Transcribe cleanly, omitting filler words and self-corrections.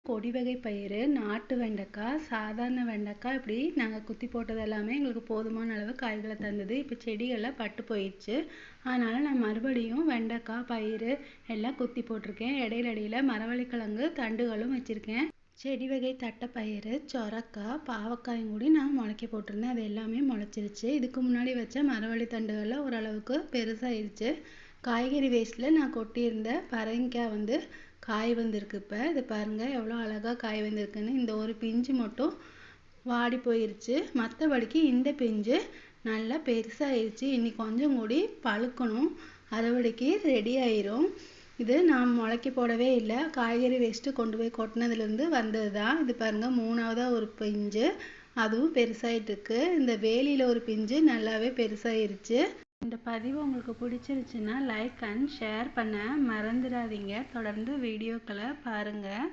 கொடி வகை பயிறு, நாட்டு வெண்டைக்காய், சாதாரண வெண்டைக்காய் இப்படி நாங்கள் குத்தி போட்டது எல்லாமே எங்களுக்கு போதுமான அளவு காய்களை தந்தது. இப்போ செடிகளில் பட்டு போயிடுச்சு. அதனால் நான் மறுபடியும் வெண்டைக்காய், பயிறு எல்லாம் குத்தி போட்டிருக்கேன். இடையில மரவள்ளிக்கிழங்கு தண்டுகளும் வச்சுருக்கேன். செடி வகை தட்டைப்பயிறு, சொரக்காய், பாவக்காயும் கூடி நான் முளைக்க போட்டிருந்தேன். அது எல்லாமே முளைச்சிருச்சு. இதுக்கு முன்னாடி வச்ச மரவள்ளி தண்டுகளில் ஓரளவுக்கு பெருசாகிடுச்சு. காய்கறி வேஸ்ட்டில் நான் கொட்டியிருந்த பரங்கிக்காய் காய் வந்திருக்கு. இப்போ இது பாருங்கள் எவ்வளோ அழகாக காய் வந்திருக்குன்னு. இந்த ஒரு பிஞ்சு மட்டும் வாடி போயிருச்சு. மற்றபடிக்கு இந்த பிஞ்சு நல்லா பெருசாகிருச்சு. இன்னி கொஞ்சம் கூடி பழுக்கணும். அறுவடைக்கு ரெடி ஆயிரும். இது நான் முளைக்க போடவே இல்லை. காய்கறி வேஸ்ட்டு கொண்டு போய் கொட்டினதுலேருந்து வந்தது தான். இது பாருங்கள் 3ஆவதாக ஒரு பிஞ்சு, அதுவும் பெருசாகிட்டு இருக்கு. இந்த வேலியில் ஒரு பிஞ்சு நல்லாவே பெருசாகிருச்சு. இந்த பதிவு உங்களுக்கு பிடிச்சிருச்சுன்னா லைக் அண்ட் ஷேர் பண்ண மறந்துடாதீங்க. தொடர்ந்து வீடியோக்களை பாருங்கள்.